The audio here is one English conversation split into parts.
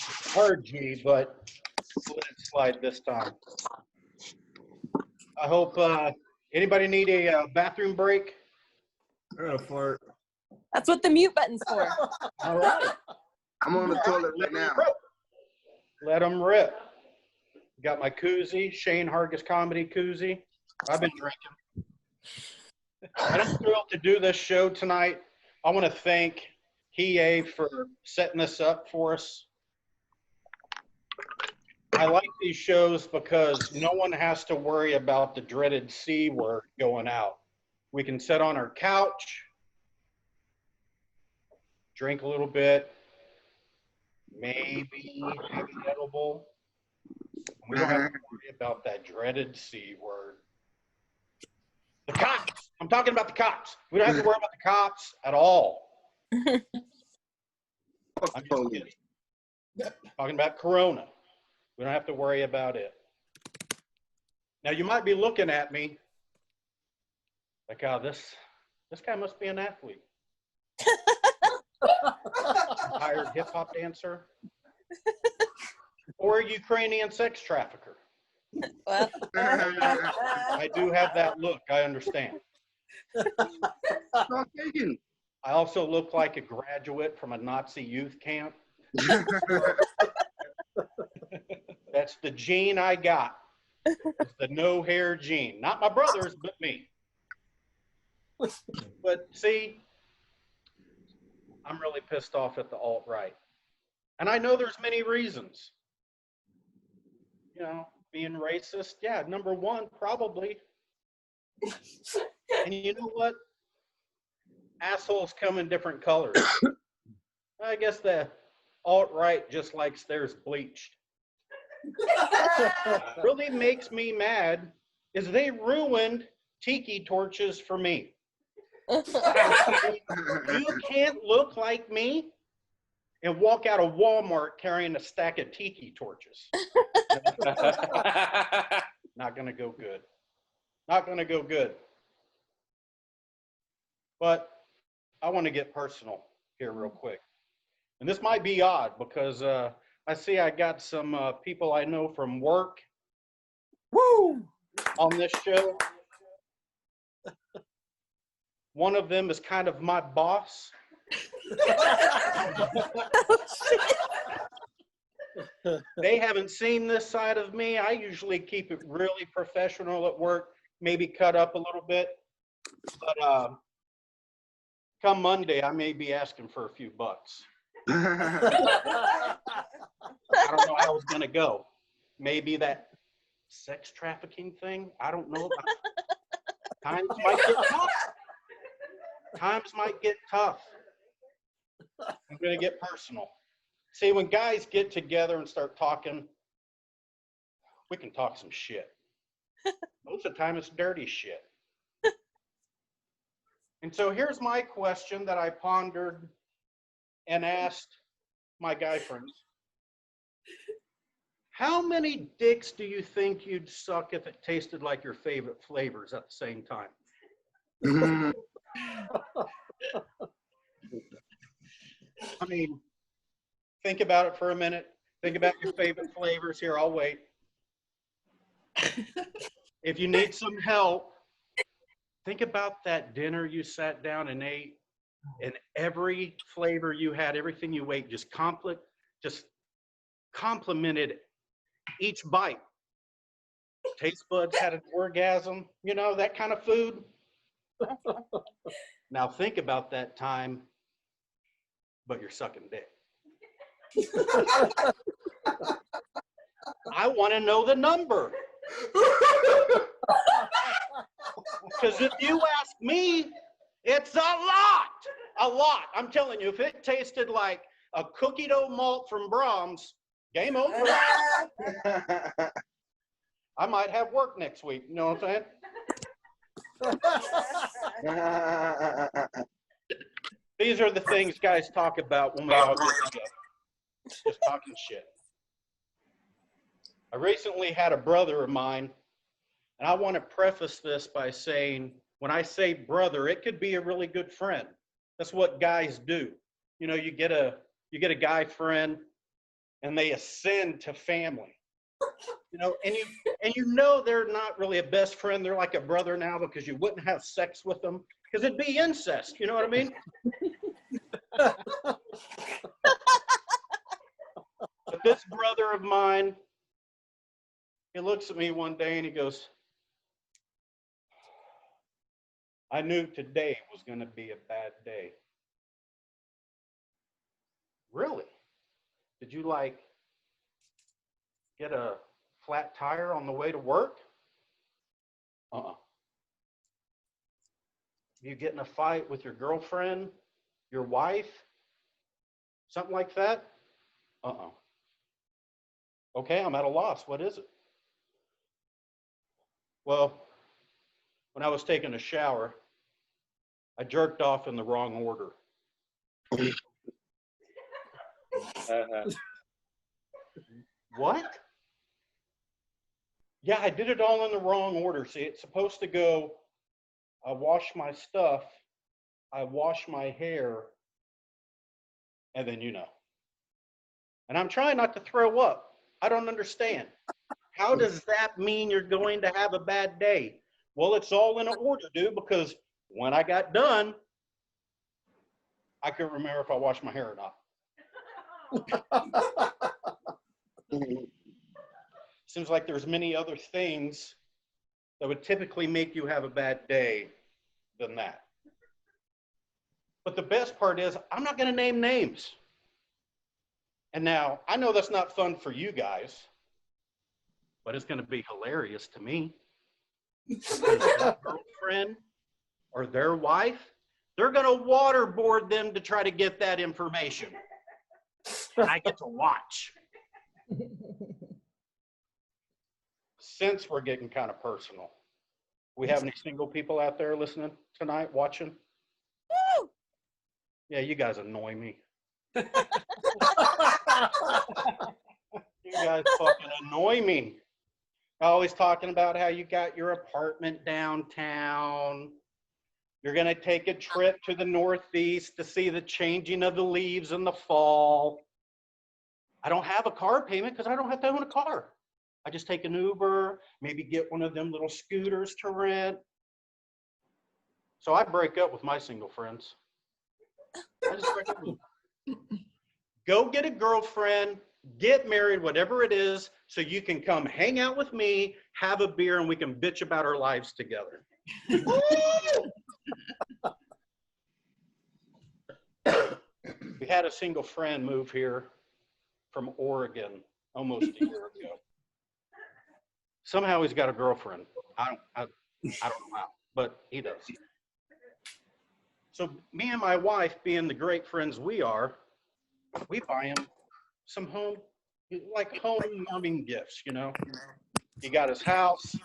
Harges, but we'll let it slide this time. I hope anybody need a bathroom break? Fart. That's what the mute button's for. All right. I'm on the toilet right now. Let them rip. Got my koozie, Shane Harges comedy koozie. I've been drinking. And I'm thrilled to do this show tonight. I want to thank Hiei for setting this up for us. I like these shows because no one has to worry about the dreaded C word going out. We can sit on our couch, drink a little bit, maybe have an edible. We don't have to worry about that dreaded C word. The cops. I'm talking about the cops. We don't have to worry about the cops at all. I'm just kidding. Talking about Corona. We don't have to worry about it. Now you might be looking at me like, oh, this guy must be an athlete. Hired hip hop dancer. Or a Ukrainian sex trafficker. Well. I do have that look, I understand. I also look like a graduate from a Nazi youth camp. That's the gene I got. It's the no hair gene. Not my brother's, but me. But see, I'm really pissed off at the alt-right. And I know there's many reasons. You know, being racist, yeah, number one, probably. And you know what? Assholes come in different colors. I guess the alt-right just likes theirs bleached. What really makes me mad is they ruined tiki torches for me. You can't look like me and walk out of Walmart carrying a stack of tiki torches. Not gonna go good. Not gonna go good. But I want to get personal here real quick. And this might be odd because I see I got some people I know from work on this show. One of them is kind of my boss. They haven't seen this side of me. I usually keep it really professional at work, maybe cut up a little bit. But come Monday, I may be asking for a few bucks. I don't know how it's going to go. Maybe that sex trafficking thing. I don't know. Times might get tough. Times might get tough. I'm going to get personal. See, when guys get together and start talking, we can talk some shit. Most of the time, it's dirty shit. And so here's my question that I pondered and asked my guy friends. How many dicks do you think you'd suck if it tasted like your favorite flavors at the same time? I mean, think about it for a minute. Think about your favorite flavors. Here, I'll wait. If you need some help, think about that dinner you sat down and ate, and every flavor you had, everything you ate, just complimented each bite. Taste buds had an orgasm, you know, that kind of food. Now think about that time, but you're sucking dick. I want to know the number. Because if you ask me, it's a lot. A lot. I'm telling you, if it tasted like a cookie dough malt from Brahms, game over. I might have work next week. You know what I'm saying? These are the things guys talk about when we all get together. Just talking shit. I recently had a brother of mine, and I want to preface this by saying, when I say brother, it could be a really good friend. That's what guys do. You know, you get you get a guy friend, and they ascend to family. You know, and you know they're not really a best friend. They're like a brother now because you wouldn't have sex with them because it'd be incest. You know what I mean? But this brother of mine, he looks at me one day and he goes, I knew today was going to be a bad day. Really? Did you like get a flat tire on the way to work? You get in a fight with your girlfriend, your wife, something like that? Okay, I'm at a loss. What is it? Well, when I was taking a shower, I jerked off in the wrong order. What? Yeah, I did it all in the wrong order. See, it's supposed to go, I wash my stuff, I wash my hair, and then you know. And I'm trying not to throw up. I don't understand. How does that mean you're going to have a bad day? Well, it's all in order, dude, because when I got done, I couldn't remember if I washed my hair or not. Seems like there's many other things that would typically make you have a bad day than that. But the best part is I'm not going to name names. And now I know that's not fun for you guys, but it's going to be hilarious to me. Their girlfriend or their wife, they're going to waterboard them to try to get that information. And I get to watch. Since we're getting kind of personal, we have any single people out there listening tonight, watching? Woo! Yeah, you guys annoy me. You guys fucking annoy me. Always talking about how you got your apartment downtown. You're going to take a trip to the Northeast to see the changing of the leaves in the fall. I don't have a car payment because I don't have to own a car. I just take an Uber, maybe get one of them little scooters to rent. So I break up with my single friends. I just break up with them. Go get a girlfriend, get married, whatever it is, so you can come hang out with me, have a beer, and we can bitch about our lives together. We had a single friend move here from Oregon almost a year ago. Somehow he's got a girlfriend. I don't know how, but he does. So me and my wife, being the great friends we are, we buy him some home warming gifts, you know. He got his house,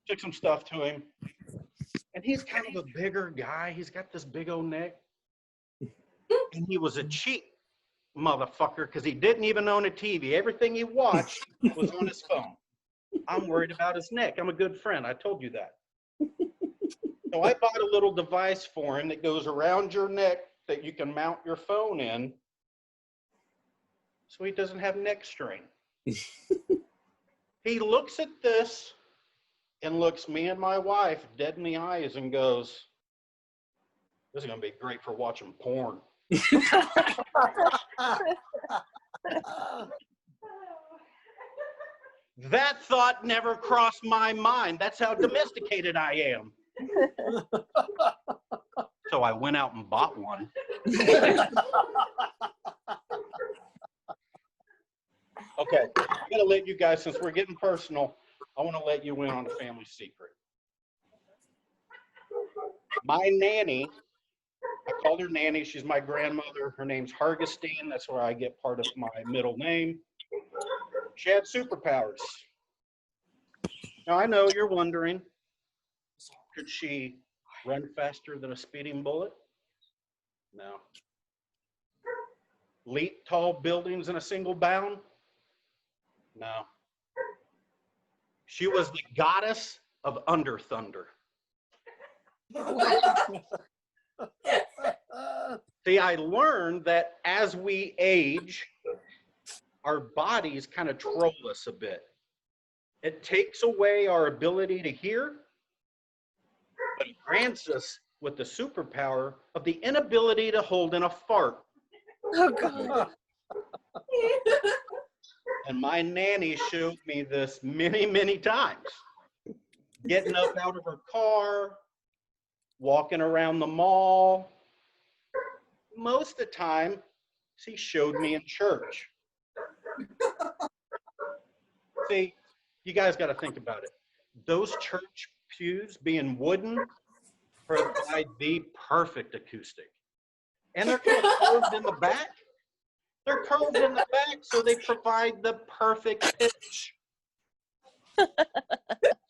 took some stuff to him, and he's kind of a bigger guy. He's got this big old neck. And he was a cheap motherfucker because he didn't even own a TV. Everything he watched was on his phone. I'm worried about his neck. I'm a good friend. I told you that. So I bought a little device for him that goes around your neck that you can mount your phone in so he doesn't have neck strain. He looks at this and looks me and my wife dead in the eyes and goes, this is going to be great for watching porn. That thought never crossed my mind. That's how domesticated I am. So I went out and bought one. Okay, I'm going to let you guys, since we're getting personal, I want to let you in on a family secret. My nanny, I called her nanny. She's my grandmother. Her name's Harges. That's where I get part of my middle name. She had superpowers. Now, I know you're wondering, could she run faster than a speeding bullet? No. Leap tall buildings in a single bound? No. She was the goddess of under thunder. See, I learned that as we age, our bodies kind of troll us a bit. It takes away our ability to hear, but it grants us with the superpower of the inability to hold in a fart. Oh God. And my nanny showed me this many, many times. Getting up out of her car, walking around the mall. Most of the time, she showed me in church. See, you guys got to think about it. Those church pews being wooden provide the perfect acoustic. And they're kind of curved in the back. They're curved in the back, so they provide the perfect pitch.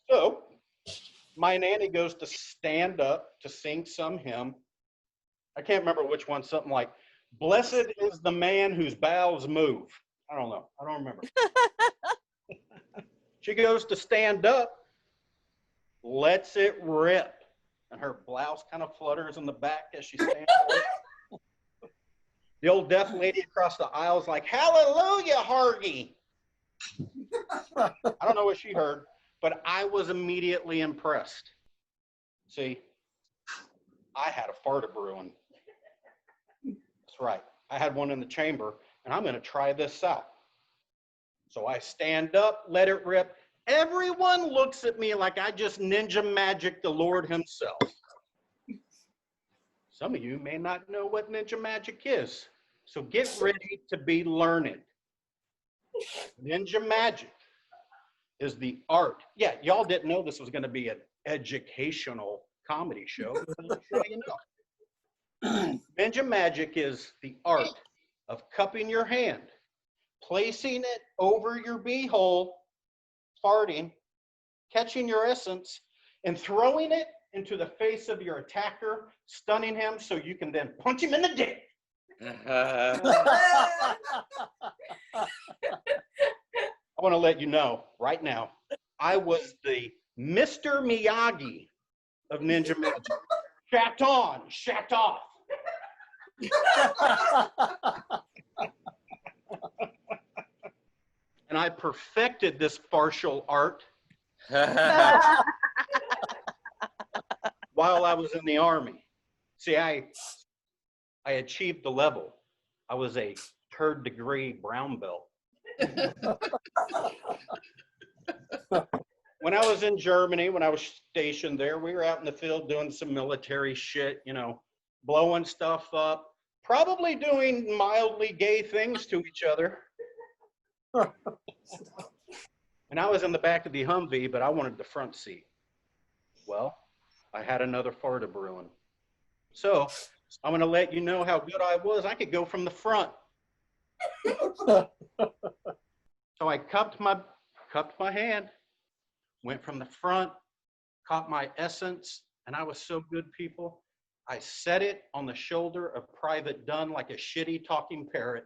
So, my nanny goes to stand up to sing some hymn. I can't remember which one, something like, "Blessed is the man whose bowels move." I don't know. I don't remember. She goes to stand up, lets it rip, and her blouse kind of flutters in the back as she stands up. The old deaf lady across the aisle is like, "Hallelujah, Hargie." I don't know what she heard, but I was immediately impressed. See, I had a fart a brewing. That's right. I had one in the chamber, and I'm going to try this out. So I stand up, let it rip. Everyone looks at me like I just ninja magic the Lord himself. Some of you may not know what ninja magic is, so get ready to be learned. Ninja magic is the art. Yeah, y'all didn't know this was going to be an educational comedy show. So you know. Ninja magic is the art of cupping your hand, placing it over your beehole, farting, catching your essence, and throwing it into the face of your attacker, stunning him so you can then punch him in the dick. I want to let you know right now, I was the Mr. Miyagi of Ninja Magic. Shat on, shat off. And I perfected this martial art while I was in the Army. See, I achieved the level. I was a third degree brown belt. When I was in Germany, when I was stationed there, we were out in the field doing some military shit, you know, blowing stuff up, probably doing mildly gay things to each other. And I was in the back of the Humvee, but I wanted the front seat. Well, I had another fart a brewing. So I'm going to let you know how good I was. I could go from the front. So I cupped my hand, went from the front, caught my essence, and I was so good, people. I set it on the shoulder of Private Dunn like a shitty talking parrot.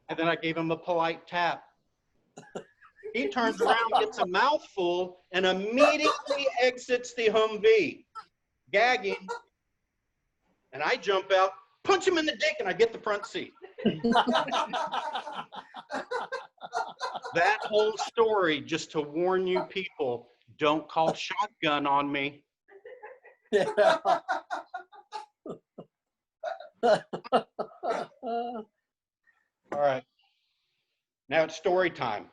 And then I gave him a polite tap. He turns around, gets a mouthful, and immediately exits the Humvee, gagging. And I jump out, punch him in the dick, and I get the front seat. That whole story, just to warn you people, don't call shotgun on me. All right. Now it's story time.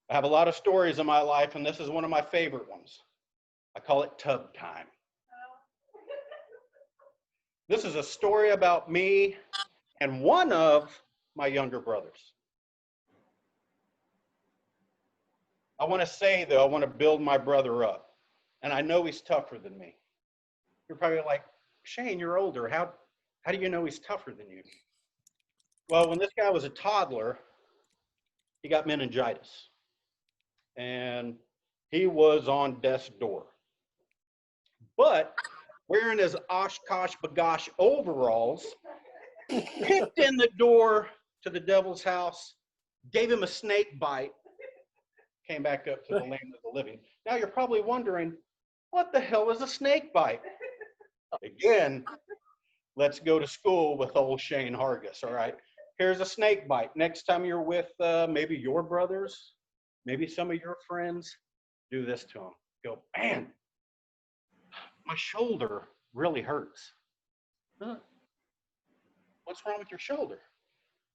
I have a lot of stories in my life, and this is one of my favorite ones. I call it tub time. This is a story about me and one of my younger brothers. I want to say, though, I want to build my brother up. And I know he's tougher than me. You're probably like, Shane, you're older. How do you know he's tougher than you? Well, when this guy was a toddler, he got meningitis. And he was on death's door. But wearing his Oshkosh Bagosh overalls, kicked in the door to the devil's house, gave him a snake bite, came back up to the land of the living. Now you're probably wondering, what the hell is a snake bite? Again, let's go to school with old Shane Harges, all right? Here's a snake bite. Next time you're with maybe your brothers, maybe some of your friends, do this to them. Go, man, my shoulder really hurts. Huh? What's wrong with your shoulder?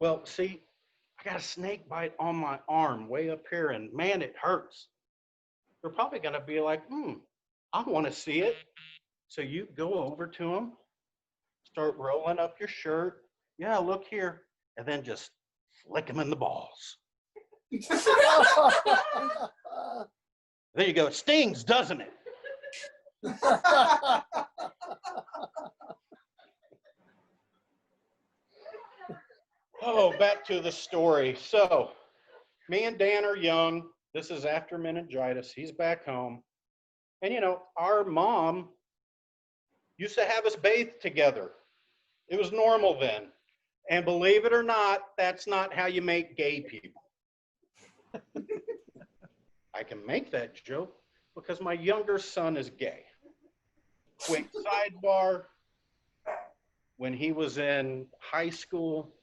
Well, see, I got a snake bite on my arm way up here, and man, it hurts. They're probably going to be like, I want to see it. So you go over to them, start rolling up your shirt. Yeah, look here. And then just flick them in the balls. There you go. It stings, doesn't it? Oh, back to the story. So me and Dan are young. This is after meningitis. He's back home. And, you know, our mom used to have us bathe together. It was normal then. And believe it or not, that's not how you make gay people. I can make that joke because my younger son is gay. Quick sidebar, when he was in high school,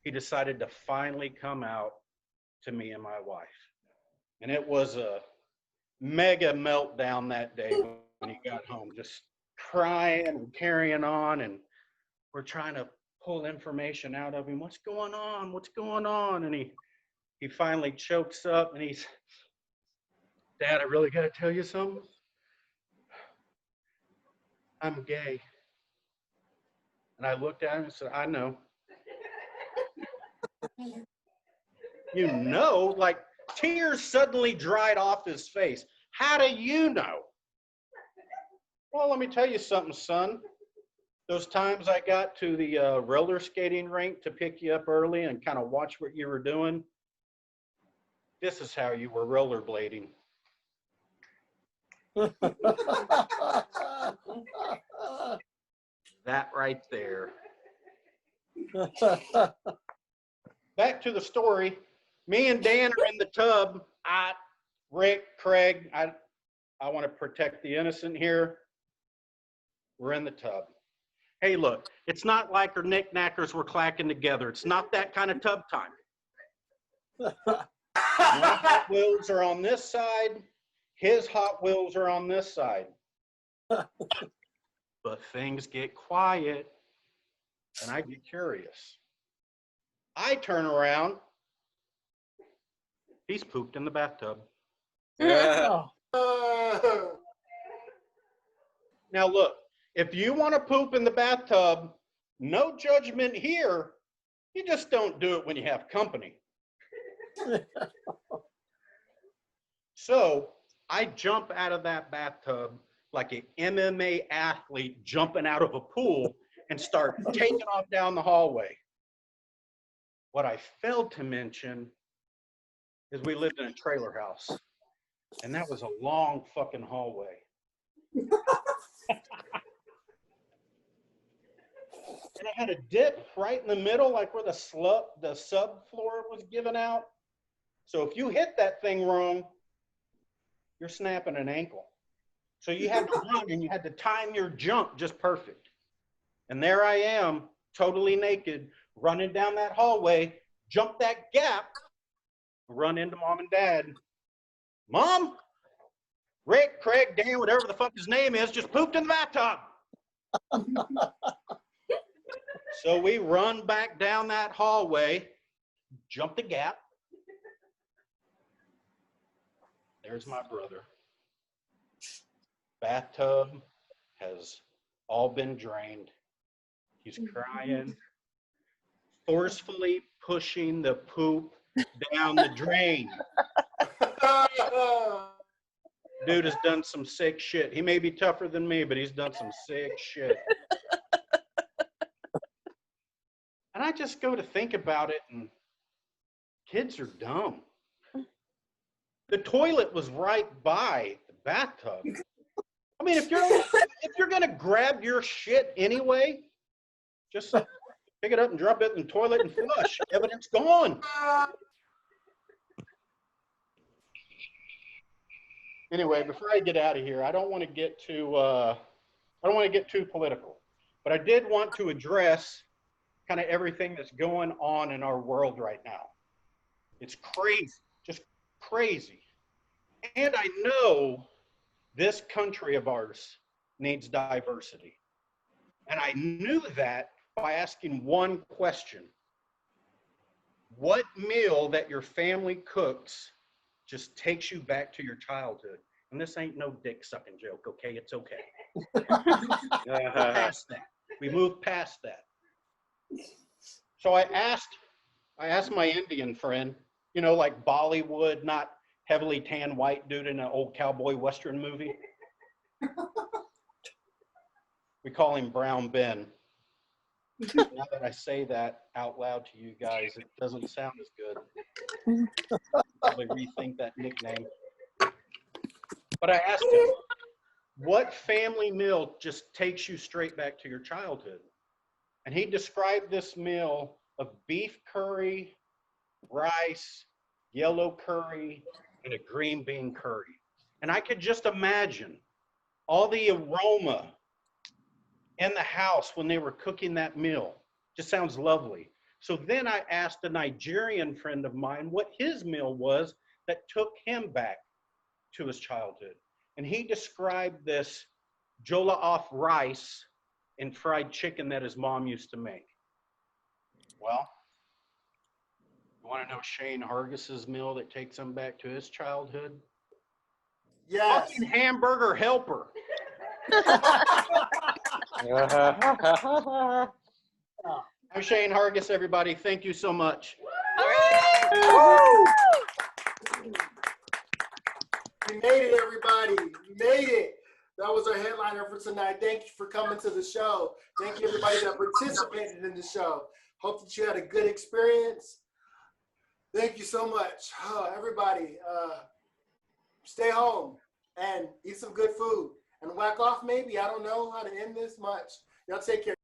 he decided to finally come out to me and my wife. And it was a mega meltdown that day when he got home, just crying and carrying on. And we're trying to pull information out of him. What's going on? What's going on? And he finally chokes up and he's, Dad, I really got to tell you something. I'm gay. And I looked at him and said, I know. You know, like tears suddenly dried off his face. How do you know? Well, let me tell you something, son. Those times I got to the roller skating rink to pick you up early and kind of watch what you were doing, this is how you were rollerblading. That right there. Back to the story. Me and Dan are in the tub. Rick, Craig, I want to protect the innocent here. We're in the tub. Hey, look, it's not like our knickknackers were clacking together. It's not that kind of tub time. My Hot Wheels are on this side. His Hot Wheels are on this side. But things get quiet, and I get curious. I turn around. He's pooped in the bathtub. Yeah. Now look, if you want to poop in the bathtub, no judgment here. You just don't do it when you have company. So I jump out of that bathtub like an MMA athlete jumping out of a pool and start taking off down the hallway. What I failed to mention is we lived in a trailer house, and that was a long fucking hallway. And it had a dip right in the middle, like where the subfloor was given out. So if you hit that thing wrong, you're snapping an ankle. So you had to run and you had to time your jump just perfect. And there I am, totally naked, running down that hallway, jump that gap, run into Mom and Dad. Mom, Rick, Craig, Dan, whatever the fuck his name is, just pooped in the bathtub. So we run back down that hallway, jump the gap. There's my brother. Bathtub has all been drained. He's crying, forcefully pushing the poop down the drain. Dude has done some sick shit. He may be tougher than me, but he's done some sick shit. And I just go to think about it, and kids are dumb. The toilet was right by the bathtub. I mean, if you're gonna grab your shit anyway, just pick it up and drop it in the toilet and flush. Evidence gone. Anyway, before I get out of here, I don't want to get too I don't want to get too political, but I did want to address kind of everything that's going on in our world right now. It's crazy, just crazy. And I know this country of ours needs diversity. And I knew that by asking one question. What meal that your family cooks just takes you back to your childhood? And this ain't no dick sucking joke, okay? It's okay. Past that. We moved past that. So I asked my Indian friend, you know, like Bollywood, not heavily tan white dude in an old cowboy Western movie. We call him Brown Ben. Now that I say that out loud to you guys, it doesn't sound as good. Probably rethink that nickname. But I asked him, what family meal just takes you straight back to your childhood? And he described this meal of beef curry, rice, yellow curry, and a green bean curry. And I could just imagine all the aroma in the house when they were cooking that meal. Just sounds lovely. So then I asked a Nigerian friend of mine what his meal was that took him back to his childhood. And he described this jollof rice and fried chicken that his mom used to make. Well, you want to know Shane Hargis's meal that takes him back to his childhood? Yes. Fucking hamburger helper. I'm Shane Hargis, everybody. Thank you so much. We made it, everybody. We made it. That was our headliner for tonight. Thank you for coming to the show. Thank you, everybody that participated in the show. Hope that you had a good experience. Thank you so much. Everybody, stay home and eat some good food. And whack off maybe. I don't know how to end this much. Y'all take care.